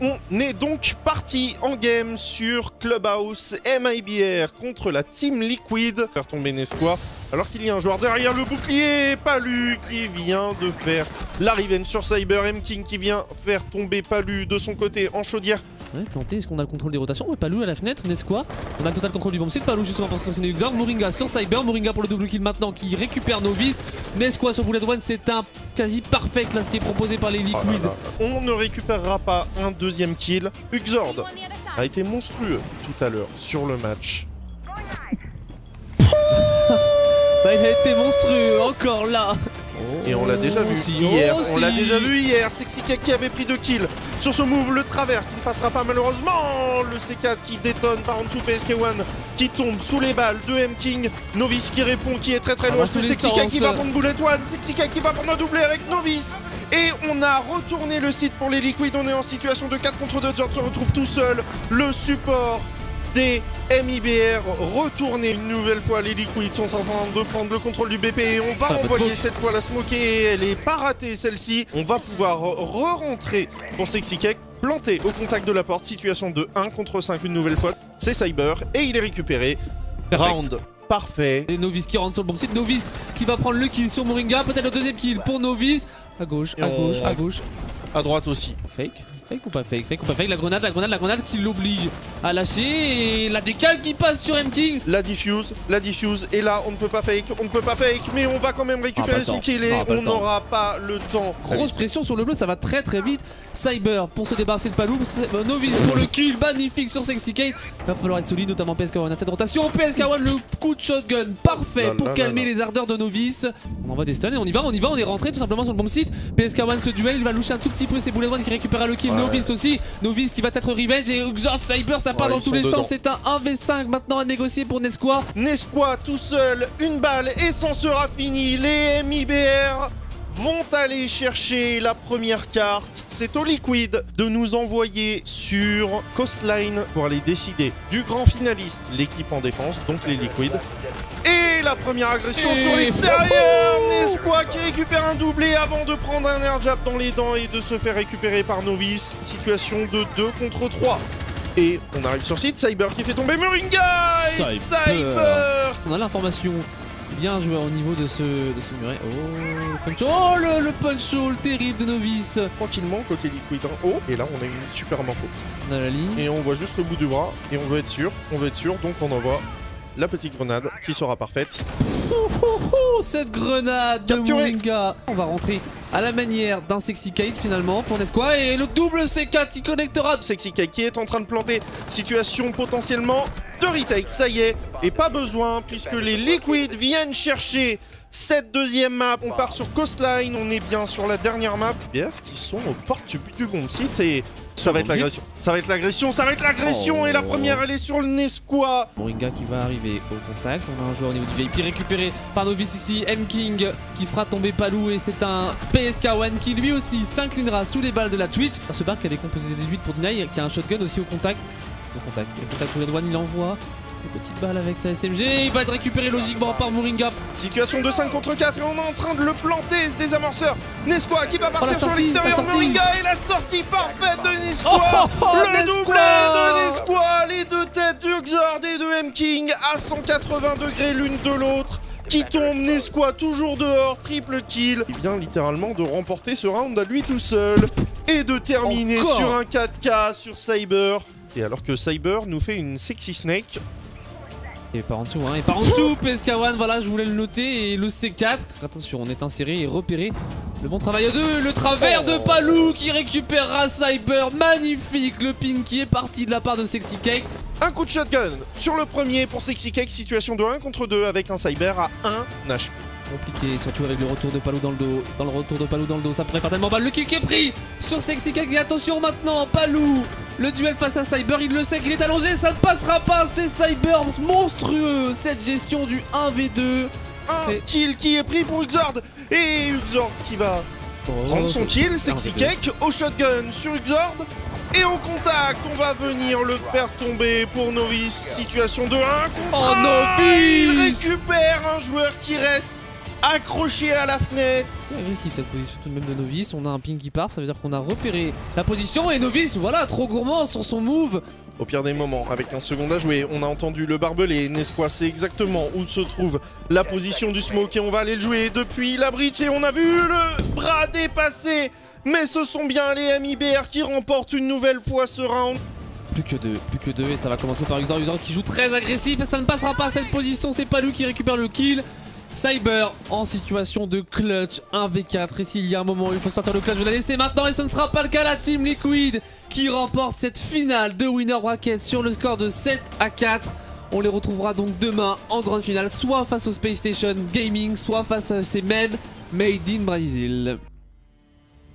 On est donc parti en game sur Clubhouse MIBR contre la Team Liquid. Faire tomber Nesqua alors qu'il y a un joueur derrière le bouclier, Palu qui vient de faire la revenge sur Cyber, M-King qui vient faire tomber Palu de son côté en chaudière. Ouais, planté, est-ce qu'on a le contrôle des rotations? Ouais, Palu à la fenêtre, Nesqua. On a le total contrôle du bomb site. Palu justement pour sanctionner Uxor. Moringa sur Cyber. Moringa pour le double kill maintenant qui récupère Novice. Nesqua sur Bullet One, c'est un quasi parfait là ce qui est proposé par les Liquid. On ne récupérera pas un deuxième kill. Uxor a été monstrueux tout à l'heure sur le match. Bah, il a été monstrueux, encore là. Et on l'a déjà vu hier, on l'a déjà vu hier, Sexycake qui avait pris 2 kills sur ce move, le travers qui ne passera pas malheureusement, le C4 qui détonne par en dessous, PSK1 qui tombe sous les balles de M-King, Novice qui répond, qui est très loin, Sexycake qui va prendre Bullet One, Sexycake qui va prendre un doublé avec Novice, et on a retourné le site pour les Liquid, on est en situation de 4 contre 2, George se retrouve tout seul, le support des MIBR retourné une nouvelle fois. Les Liquids sont en train de prendre le contrôle du BP et on va envoyer cette fois la smoke et elle est pas ratée celle-ci. On va pouvoir re-rentrer pour Sexycake, planté au contact de la porte, situation de 1 contre 5 une nouvelle fois. C'est Cyber et il est récupéré. Perfect. Round parfait. Et Novice qui rentre sur le bomb site. Novice qui va prendre le kill sur Moringa. Peut-être le deuxième kill pour Novice. À gauche, à gauche, à gauche. À droite aussi. Fake. Fake ou pas fake? Fake ou pas fake? La grenade qui l'oblige à lâcher. Et la décale qui passe sur M-King. La diffuse. Et là, on ne peut pas fake, mais on va quand même récupérer son kill et on n'aura pas le temps. Grosse pression sur le bleu, ça va très vite. Cyber pour se débarrasser de Palu. Novice pour le kill, magnifique sur Sexycake. Il va falloir être solide, notamment PSK1 à cette rotation. PSK1, le coup de shotgun parfait pour calmer les ardeurs de Novice. On envoie des stuns et on y va, on est rentré tout simplement sur le bomb site. PSK1 ce duel, il va loucher un tout petit peu, c'est Bullet One qui récupère le kill. Novice aussi, Novice qui va être revenge et Uxor, Cyber, ça part dans tous les sens. C'est un 1v5 maintenant à négocier pour Nesqua. Nesqua tout seul, une balle et c'en sera fini. Les MIBR vont aller chercher la première carte. C'est aux Liquid de nous envoyer sur Coastline pour aller décider du grand finaliste, l'équipe en défense, donc les Liquid. Et la première agression sur l'extérieur, Nesqua qui récupère un doublé avant de prendre un air jab dans les dents et de se faire récupérer par Novice. Situation de 2 contre 3. Et on arrive sur site, Cyber qui fait tomber Moringa et Cyber. On a l'information. Bien joué au niveau de ce muret. Oh, le punch. Oh, le punch hole terrible de Novice. Tranquillement, côté Liquid en haut. Et là, on a une super info. On a la ligne. Et on voit juste le bout du bras. Et on veut être sûr. Donc on envoie la petite grenade qui sera parfaite. Cette grenade de Moringa. On va rentrer à la manière d'un Sexycake finalement pour Nesqua. Et le double C4 qui connectera. Sexycake qui est en train de planter. Situation potentiellement de retake, ça y est, et pas besoin puisque les Liquid viennent chercher cette deuxième map. On part sur Coastline, on est bien sur la dernière map. Qui sont aux portes du bomb site et ça va être l'agression. Et la première elle est sur le Nesqua. Moringa qui va arriver au contact. On a un joueur au niveau du VIP récupéré par Novice ici. M-King qui fera tomber Palu et c'est un PSK1 qui lui aussi s'inclinera sous les balles de la Twitch. Ce bar qui a décomposé 18 pour Deny, qui a un shotgun aussi au contact. Le contact pour les douanes, il envoie une petite balle avec sa SMG. Il va être récupéré logiquement par Moringa. Situation de 5 contre 4 et on est en train de le planter ce désamorceur. Nesqua qui va partir sur l'extérieur. Moringa et la sortie parfaite de Nesqua. Le doublé de Nesqua. Les deux têtes d'Uxor et de M-King à 180 degrés l'une de l'autre. Qui tombe, Nesqua toujours dehors, triple kill. Il vient littéralement de remporter ce round à lui tout seul. Et de terminer sur un 4K sur Cyber. Et alors que Cyber nous fait une sexy snake. Et par en dessous, hein, PSK1, voilà, je voulais le noter, et le C4. Attention, on est inséré et repéré. Le bon travail à deux, le travers de Palu qui récupérera Cyber, magnifique, le ping qui est parti de la part de Sexycake. Un coup de shotgun sur le premier pour Sexycake, situation de 1 contre 2 avec un Cyber à 1 HP. Compliqué, surtout avec le retour de Palu dans le dos. Ça pourrait faire tellement mal. Le kill qui est pris sur Sexycake. Et attention maintenant, Palu. Le duel face à Cyber, il le sait qu'il est allongé. Ça ne passera pas. C'est Cyber monstrueux. Cette gestion du 1v2. Un kill qui est pris pour Uxor. Et Uxor qui va prendre son kill. Sexycake au shotgun sur Uxor. Et au contact, on va venir le faire tomber pour Novice. Situation de 1 contre 1. Novice Il récupère un joueur qui reste accroché à la fenêtre. C'est agressif cette position tout de même de Novice. On a un ping qui part, ça veut dire qu'on a repéré la position. Et Novice, voilà, trop gourmand sur son move. Au pire des moments, avec un second à jouer, on a entendu le barbelé. Nesquik sait exactement où se trouve la position du smoke et on va aller le jouer depuis la bridge. Et on a vu le bras dépasser. Mais ce sont bien les MIBR qui remportent une nouvelle fois ce round. Plus que deux et ça va commencer par Uxor. Uxor qui joue très agressif et ça ne passera pas à cette position. C'est pas lui qui récupère le kill. Cyber en situation de clutch 1v4 et s'il y a un moment où il faut sortir le clutch, je vais la laisser maintenant et ce ne sera pas le cas. La Team Liquid qui remporte cette finale de Winner Bracket sur le score de 7-4. On les retrouvera donc demain en grande finale, soit face au Space Station Gaming, soit face à ces mêmes Made in Brazil.